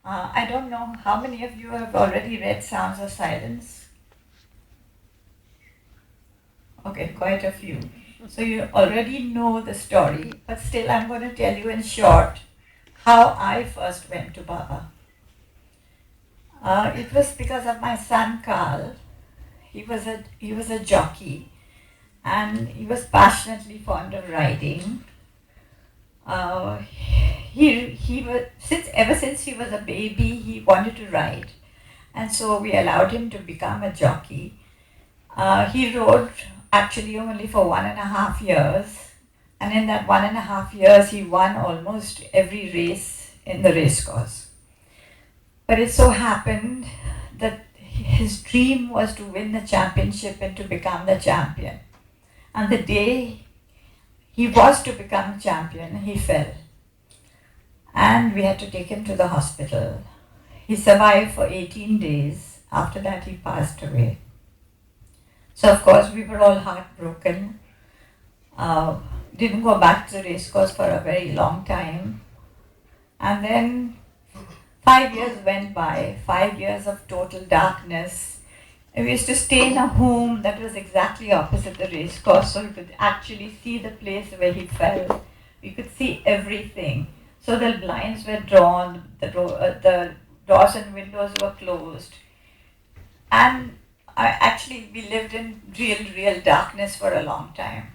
I don't know how many of you have already read Sounds of Silence. Okay, quite a few. So you already know the story, but still I'm going to tell you in short how I first went to Baba. It was because of my son Carl. He was a jockey, and he was passionately fond of riding. He was ever since he was a baby he wanted to ride, and so we allowed him to become a jockey. He rode actually only for 1.5 years, and in that 1.5 years he won almost every race in the race course. But it so happened that his dream was to win the championship and to become the champion. And the day he was to become champion, he fell. And we had to take him to the hospital. He survived for 18 days. After that, he passed away. So, of course, we were all heartbroken. Didn't go back to the race course for a very long time. And then 5 years went by, 5 years of total darkness. And we used to stay in a home that was exactly opposite the race course, so we could actually see the place where he fell. We could see everything. So the blinds were drawn, the doors and windows were closed. And we lived in real darkness for a long time.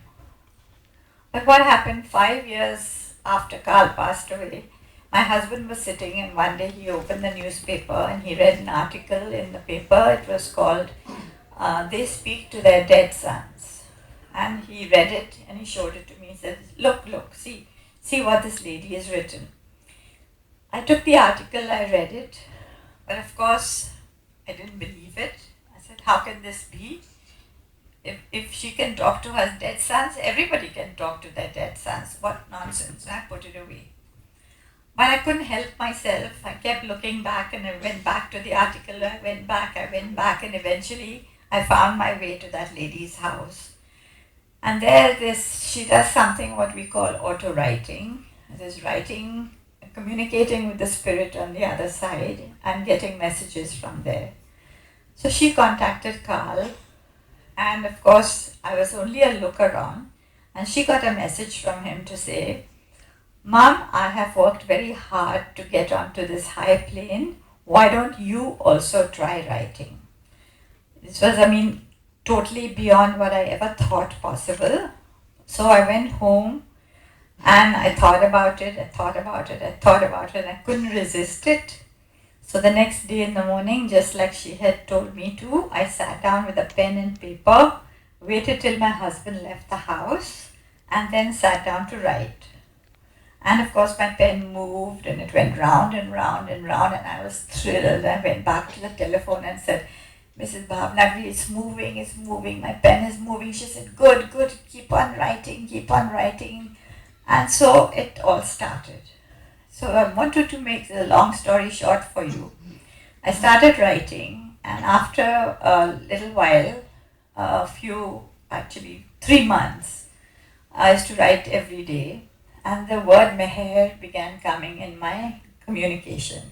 But what happened 5 years after Carl passed away, my husband was sitting and one day he opened the newspaper and he read an article in the paper. It was called They Speak to Their Dead Sons. And he read it and he showed it to me. He said, look, see what this lady has written. I took the article, I read it, but of course I didn't believe it. I said, how can this be? If she can talk to her dead sons, everybody can talk to their dead sons. What nonsense. I put it away. But I couldn't help myself. I kept looking back and I went back to the article. I went back, and eventually I found my way to that lady's house. And she does something what we call auto-writing. This writing, communicating with the spirit on the other side and getting messages from there. So she contacted Carl, and of course I was only a looker-on, and she got a message from him to say, Mom, I have worked very hard to get onto this high plane. Why don't you also try writing? This was, totally beyond what I ever thought possible. So I went home and I thought about it. I couldn't resist it. So the next day in the morning, just like she had told me to, I sat down with a pen and paper, waited till my husband left the house, and then sat down to write. And of course my pen moved and it went round and round and round, and I was thrilled. I went back to the telephone and said, Mrs. Bhavnagri, it's moving, my pen is moving. She said, good, keep on writing. And so it all started. So I wanted to make the long story short for you. I started writing, and after a little while, 3 months, I used to write every day. And the word Meher began coming in my communication.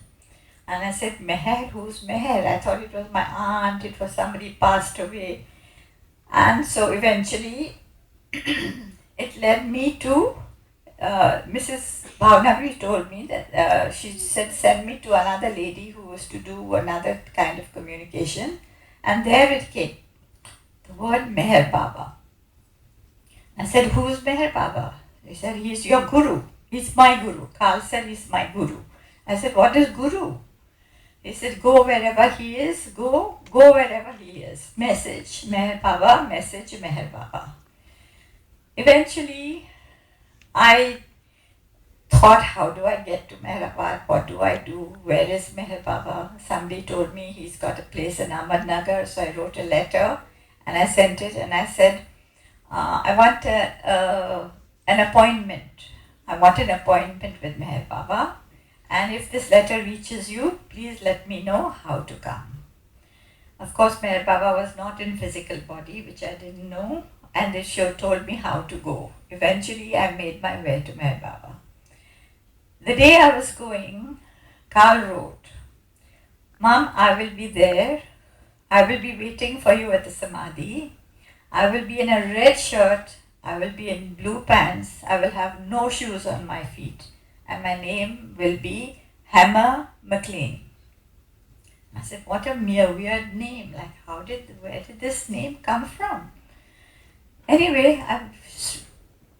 And I said, Meher, who's Meher? I thought it was my aunt, it was somebody passed away. And so eventually, it led me to, Mrs. Bhavnagri told me that, she said, send me to another lady who was to do another kind of communication. And there it came, the word Meher Baba. I said, who's Meher Baba? He said, he's your guru. He's my guru. Carl said, he's my guru. I said, what is guru? He said, go wherever he is. Go wherever he is. Message, Meher Baba. Message, Meher Baba. Eventually, I thought, how do I get to Meherabad? What do I do? Where is Meher Baba? Somebody told me he's got a place in Ahmednagar. So I wrote a letter and I sent it and I said, I want an appointment. I want an appointment with Meher Baba, and if this letter reaches you, please let me know how to come. Of course, Meher Baba was not in physical body, which I didn't know, and they told me how to go. Eventually, I made my way to Meher Baba. The day I was going, Carl wrote, Mom, I will be there. I will be waiting for you at the Samadhi. I will be in a red shirt. I will be in blue pants. I will have no shoes on my feet. And my name will be Hammer McLean. I said, what a mere weird name. Like, where did this name come from? Anyway, I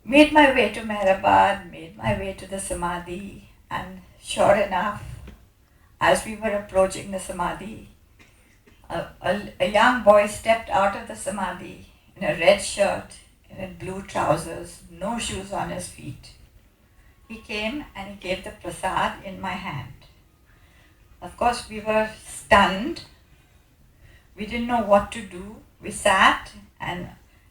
made my way to Mehrabad, made my way to the Samadhi, and sure enough, as we were approaching the Samadhi, a young boy stepped out of the Samadhi in a red shirt, in blue trousers, no shoes on his feet. He came and he gave the prasad in my hand. Of course, we were stunned. We didn't know what to do. We sat, and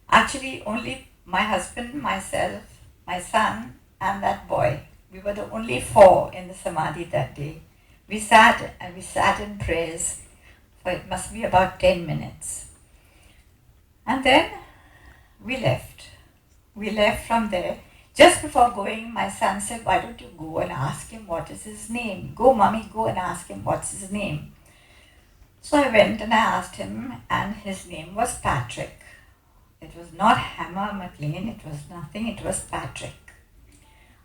actually only my husband, myself, my son, and that boy. We were the only four in the Samadhi that day. We sat in prayers for it must be about 10 minutes. And then we left. We left from there. Just before going, my son said, why don't you go and ask him what is his name? Go, mommy, go and ask him what's his name. So I went and I asked him, and his name was Patrick. It was not Hammer McLean, it was nothing, it was Patrick.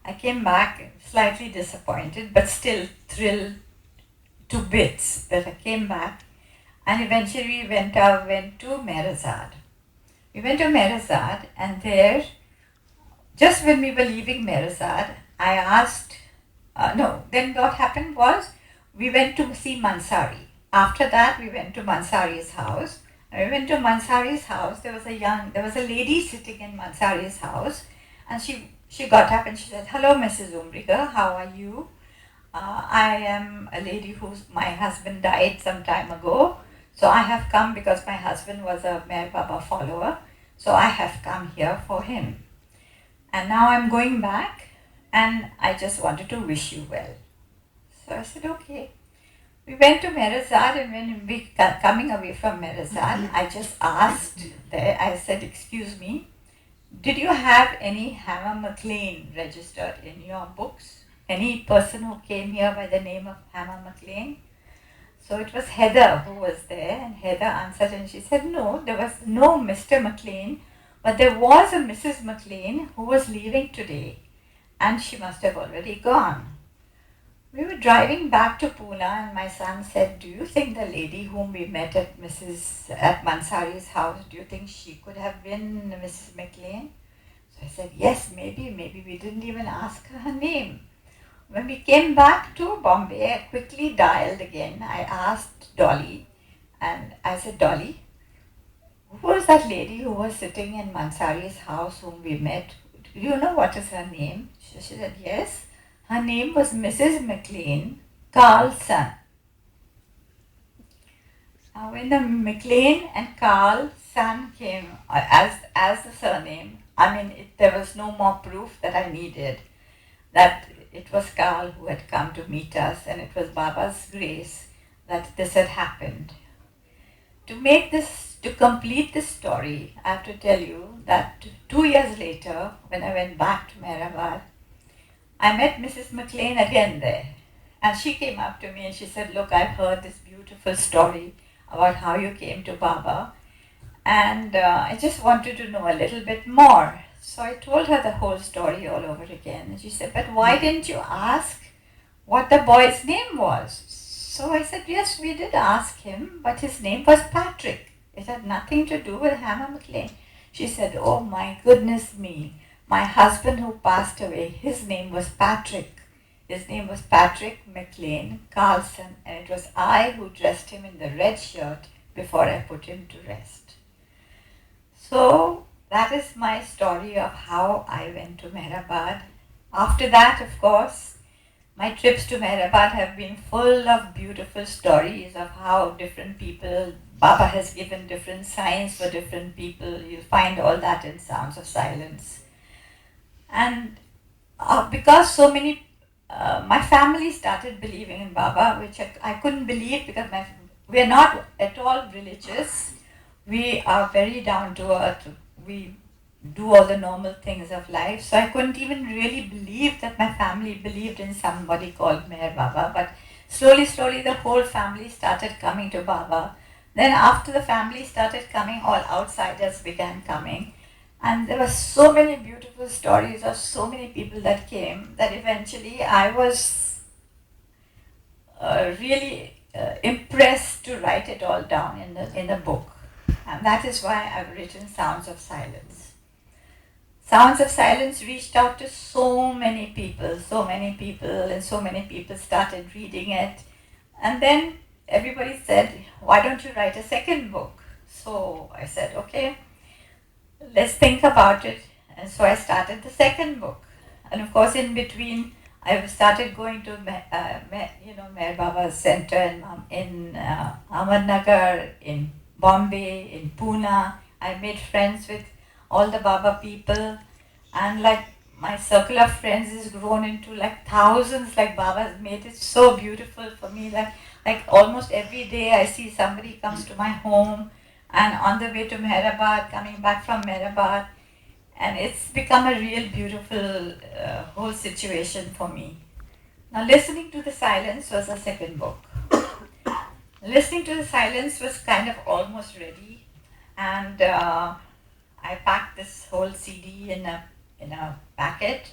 I came back slightly disappointed, but still thrilled to bits that I came back, and eventually we went to Mehrabad. We went to Mehrabad, and there, just when we were leaving Mehrabad, I asked, then what happened was, we went to see Mansari. After that, we went to Mansari's house. When we went to Mansari's house, there was a lady sitting in Mansari's house, and she got up and she said, hello, Mrs. Umriga, how are you? I am a lady my husband died some time ago, so I have come because my husband was a Meher Baba follower, so I have come here for him. And now I'm going back, and I just wanted to wish you well. So I said, okay. We went to Mehrabad, and when we were coming away from Mehrabad, I just asked there, I said, excuse me, did you have any Hammer McLean registered in your books? Any person who came here by the name of Hammer McLean? So it was Heather who was there, and Heather answered and she said, no, there was no Mr. McLean, but there was a Mrs. McLean who was leaving today, and she must have already gone. We were driving back to Pune, and my son said, do you think the lady whom we met at Mansari's house, do you think she could have been Mrs. McLean? So I said, yes, maybe we didn't even ask her name. When we came back to Bombay, I quickly dialed again. I asked Dolly, and I said, Dolly, who was that lady who was sitting in Mansari's house whom we met? Do you know what is her name? She said, yes. Her name was Mrs. McLean, Carl's son. Now when the McLean and Carl's son came as the surname, there was no more proof that I needed that it was Carl who had come to meet us, and it was Baba's grace that this had happened. To complete this story, I have to tell you that 2 years later, when I went back to Mehrabad, I met Mrs. McLean again there. And she came up to me and she said, look, I've heard this beautiful story about how you came to Baba, and I just wanted to know a little bit more. So I told her the whole story all over again. And she said, but why didn't you ask what the boy's name was? So I said, yes, we did ask him, but his name was Patrick. It had nothing to do with Hammer McLean. She said, oh my goodness me. My husband who passed away, his name was Patrick. His name was Patrick McLean Carlson, and it was I who dressed him in the red shirt before I put him to rest. So that is my story of how I went to Mehrabad. After that, of course, my trips to Mehrabad have been full of beautiful stories of how different people, Baba has given different signs for different people. You'll find all that in Sounds of Silence. And because so many, my family started believing in Baba, which I couldn't believe because we're not at all religious. We are very down to earth. We do all the normal things of life. So I couldn't even really believe that my family believed in somebody called Meher Baba. But Slowly, slowly, the whole family started coming to Baba. Then, after the family started coming, all outsiders began coming. And there were so many beautiful stories of so many people that came that eventually I was really impressed to write it all down in the book. And that is why I've written Sounds of Silence. Sounds of Silence reached out to so many people, and so many people started reading it. And then everybody said, why don't you write a second book? So I said, okay, let's think about it. And so I started the second book. And of course, in between, I started going to Meher Baba's center in Ahmednagar, in Bombay, in Pune. I made friends with all the Baba people, and like my circle of friends has grown into like thousands. Like Baba has made it so beautiful for me. Like almost every day I see somebody comes to my home, and on the way to Meherabad, coming back from Meherabad, and it's become a real beautiful whole situation for me. Now, Listening to the Silence was the second book. Listening to the Silence was kind of almost ready, and I packed this whole CD in a packet,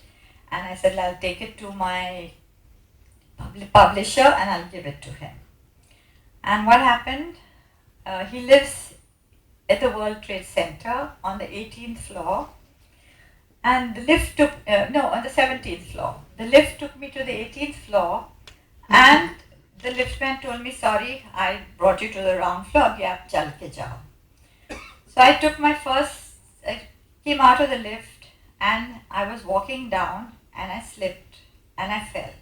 and I said I'll take it to my publisher and I'll give it to him. And what happened? He lives at the World Trade Center on the 18th floor, and the lift took on the 17th floor. The lift took me to the 18th floor, and the liftman told me, sorry, I brought you to the wrong floor. Abhi aap chal ke jao. So I came out of the lift, and I was walking down, and I slipped and I fell.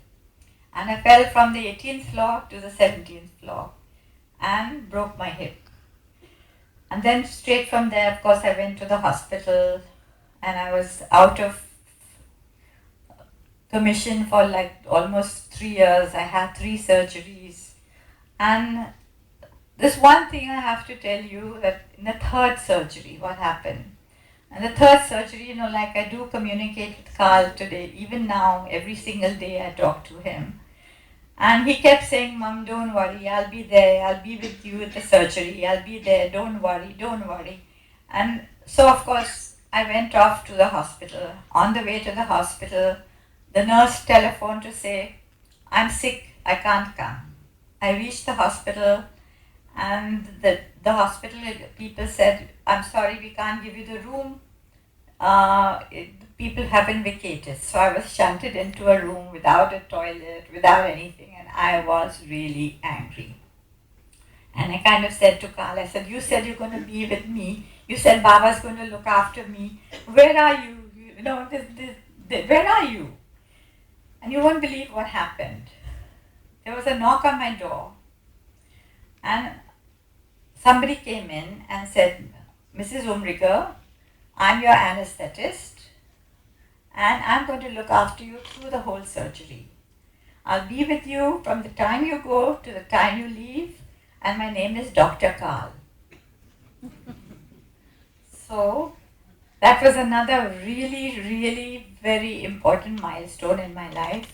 And I fell from the 18th floor to the 17th floor and broke my hip. And then straight from there, of course, I went to the hospital, and I was out of commission for like almost 3 years. I had 3 surgeries. And this one thing I have to tell you, that in the third surgery, what happened? And the third surgery, like I do communicate with Carl today, even now, every single day I talk to him. And he kept saying, Mom, don't worry, I'll be there, I'll be with you at the surgery, I'll be there, don't worry, don't worry. And so, of course, I went off to the hospital. On the way to the hospital, the nurse telephoned to say, I'm sick, I can't come. I reached the hospital, and the hospital people said, I'm sorry, we can't give you the room. People haven't vacated. So I was shunted into a room without a toilet, without anything, and I was really angry. And I kind of said to Carl, I said, you said you're going to be with me. You said Baba's going to look after me. Where are you? Where are you? And you won't believe what happened. There was a knock on my door, and somebody came in and said, Mrs. Umrigar, I'm your anesthetist, and I'm going to look after you through the whole surgery. I'll be with you from the time you go to the time you leave, and my name is Dr. Carl. So that was another really, really very important milestone in my life.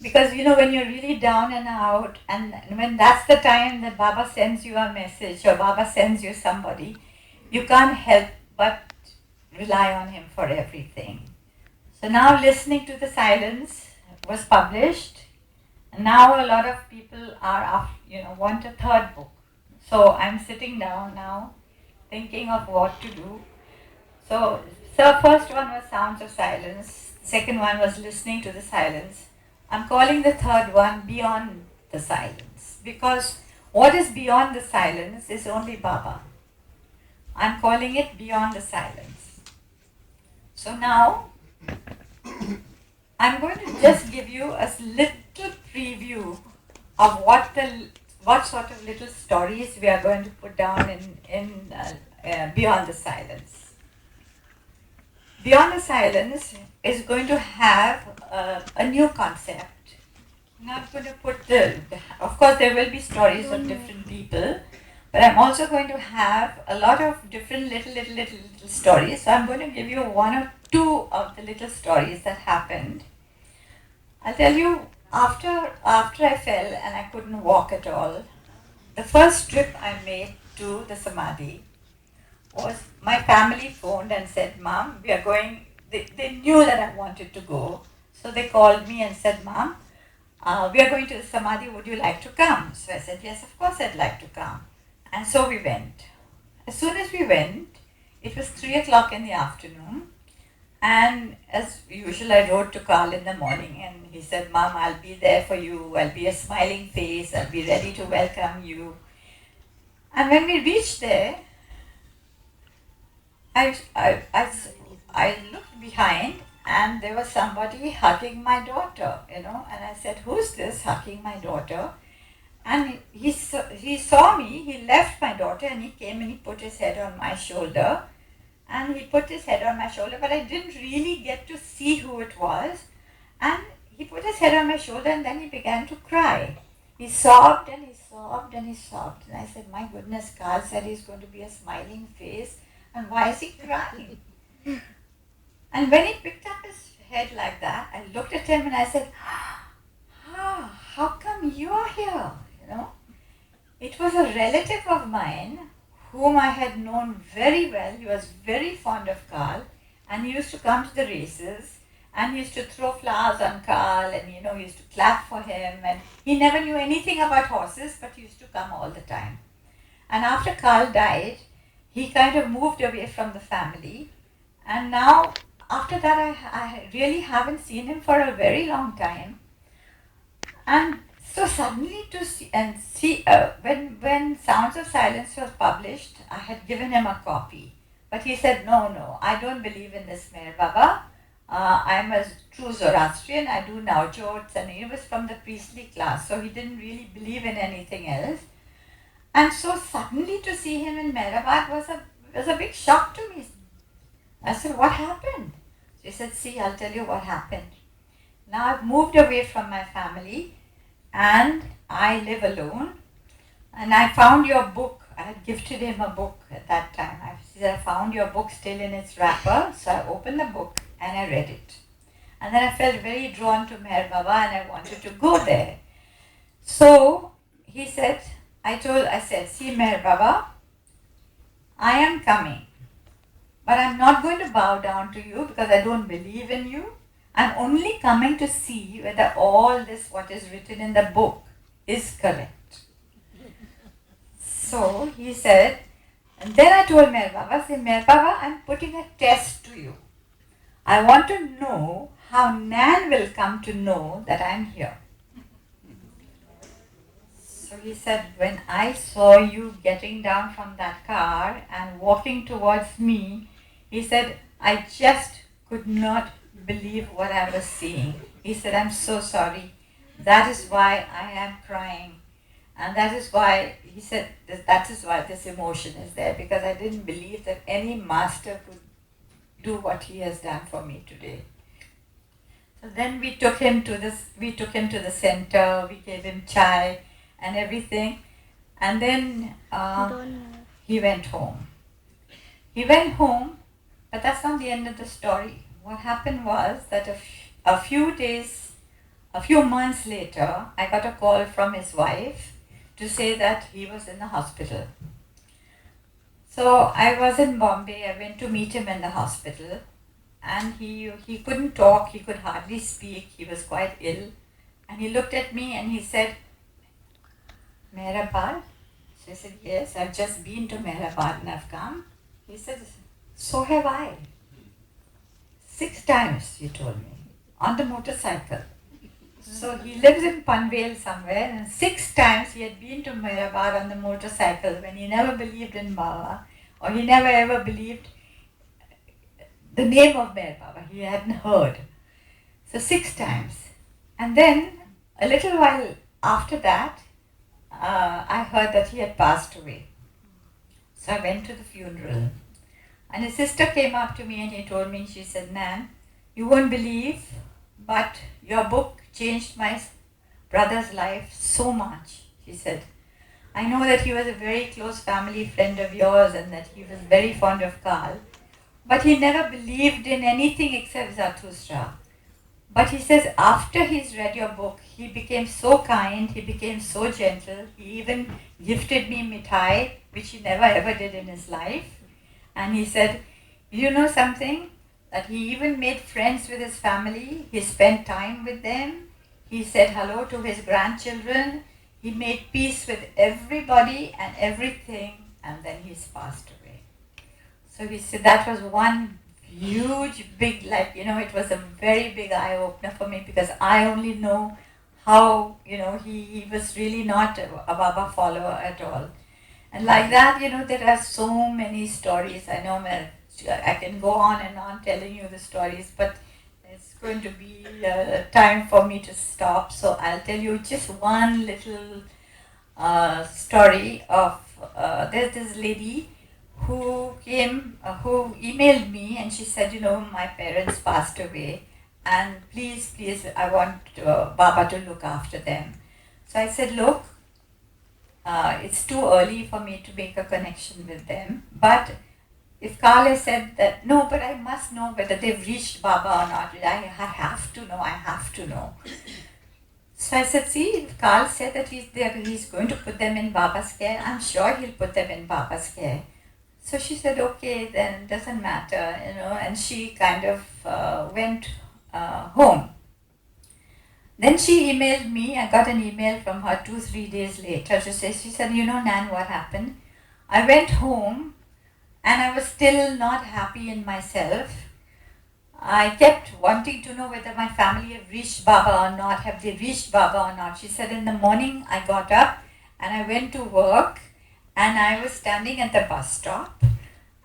Because when you're really down and out, and when that's the time that Baba sends you a message or Baba sends you somebody, you can't help but rely on him for everything. So now Listening to the Silence was published, and now a lot of people are want a third book. So I'm sitting down now thinking of what to do. So first one was Sounds of Silence, second one was Listening to the Silence. I'm calling the third one Beyond the Silence, because what is beyond the silence is only Baba. I'm calling it Beyond the Silence. So now, I'm going to just give you a little preview of what sort of little stories we are going to put down in Beyond the Silence. Beyond the Silence is going to have a new concept. Now I'm going to put of course there will be stories of different people, but I'm also going to have a lot of different little stories. So I'm going to give you one or two of the little stories that happened. I'll tell you After I fell and I couldn't walk at all, the first trip I made to the Samadhi was my family phoned and said, Mom, we are going. They knew that I wanted to go. So they called me and said, Mom, we are going to the Samadhi. Would you like to come? So I said, yes, of course I'd like to come. And so we went. As soon as we went, it was 3 o'clock in the afternoon. And as usual, I wrote to Carl in the morning and he said, Mom, I'll be there for you. I'll be a smiling face. I'll be ready to welcome you. And when we reached there, I, I, I, I looked behind and there was somebody hugging my daughter, and I said, who's this hugging my daughter? And he saw me, he left my daughter and he came and he put his head on my shoulder. And he put his head on my shoulder, but I didn't really get to see who it was. And he put his head on my shoulder and then he began to cry. He sobbed and he sobbed and he sobbed. And I said, my goodness, Carl said he's going to be a smiling face. And why is he crying? And when he picked up his head like that, I looked at him and I said, how come you're here? It was a relative of mine whom I had known very well. He was very fond of Carl and he used to come to the races and he used to throw flowers on Carl and he used to clap for him, and he never knew anything about horses but he used to come all the time. And after Carl died, he kind of moved away from the family, and now after that I really haven't seen him for a very long time. And so suddenly when Sounds of Silence was published, I had given him a copy. But he said, no, I don't believe in this Meher Baba. I'm a true Zoroastrian, I do Navjots, and he was from the priestly class, so he didn't really believe in anything else. And so suddenly to see him in Mehrabad was a big shock to me. I said, what happened? She said, see, I'll tell you what happened. Now I've moved away from my family and I live alone, and I found your book. I had gifted him a book at that time. I said, I found your book still in its wrapper, so I opened the book and I read it. And then I felt very drawn to Meher Baba and I wanted to go there. So he said, I said, see Meher Baba, I am coming, but I'm not going to bow down to you because I don't believe in you. I'm only coming to see whether all this, what is written in the book, is correct. So he said, and then I told Meher Baba, I'm putting a test to you. I want to know how Nan will come to know that I'm here. So he said, when I saw you getting down from that car and walking towards me, he said, I just could not believe what I was seeing. He said, I'm so sorry. That is why I am crying. And that is why, he said, that is why this emotion is there, because I didn't believe that any master could do what he has done for me today. So then we took him to the center, we gave him chai and everything, and then he went home. He went home, but that's not the end of the story. What happened was that a few months later, I got a call from his wife to say that he was in the hospital. So I was in Bombay. I went to meet him in the hospital, and he couldn't talk, he could hardly speak, he was quite ill. And he looked at me and he said, Mehrabad? So I said, yes, I've just been to Mehrabad and I've come. He said, so have I. 6 times, he told me, on the motorcycle. So he lives in Panvel somewhere, and 6 times he had been to Mehrabad on the motorcycle when he never believed in Baba, or he never ever believed the name of Meher Baba. He hadn't heard. So 6 times. And then a little while after that, I heard that he had passed away. So I went to the funeral. And his sister came up to me and he told me, she said, Nan, you won't believe, but your book changed my brother's life so much. She said, I know that he was a very close family friend of yours and that he was very fond of Carl, but he never believed in anything except Zarathustra. But he says after he's read your book, he became so kind, he became so gentle. He even gifted me mithai, which he never ever did in his life. And he said, you know something? That he even made friends with his family. He spent time with them. He said hello to his grandchildren. He made peace with everybody and everything, and then he's passed away. So he said that was one huge, big, it was a very big eye-opener for me, because I only know how, he was really not a Baba follower at all. And like that, there are so many stories. I know I can go on and on telling you the stories, but it's going to be time for me to stop. So I'll tell you just one little story of there's this lady who who emailed me, and she said, my parents passed away, and please, I want Baba to look after them. So I said, look, it's too early for me to make a connection with them, but if Carl has said that, no, but I must know whether they've reached Baba or not. I have to know. So I said, see, if Carl said that he's going to put them in Baba's care, I'm sure he'll put them in Baba's care. So she said, okay, then doesn't matter, and she kind of went home. Then she emailed me. I got an email from her 2-3 days later to say, she said, Nan, what happened? I went home and I was still not happy in myself. I kept wanting to know whether my family have reached Baba or not. Have they reached Baba or not? She said, in the morning I got up and I went to work, and I was standing at the bus stop,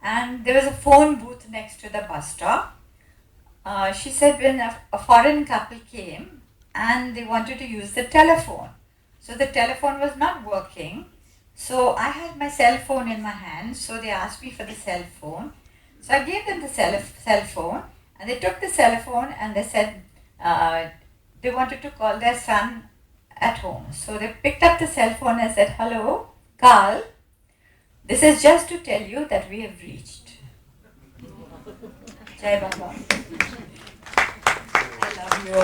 and there was a phone booth next to the bus stop. She said when a foreign couple came and they wanted to use the telephone. So the telephone was not working. So I had my cell phone in my hand, so they asked me for the cell phone. So I gave them the cell phone, and they took the cell phone and they said they wanted to call their son at home. So they picked up the cell phone and said, hello, Carl, this is just to tell you that we have reached. Jai Baba. I love you.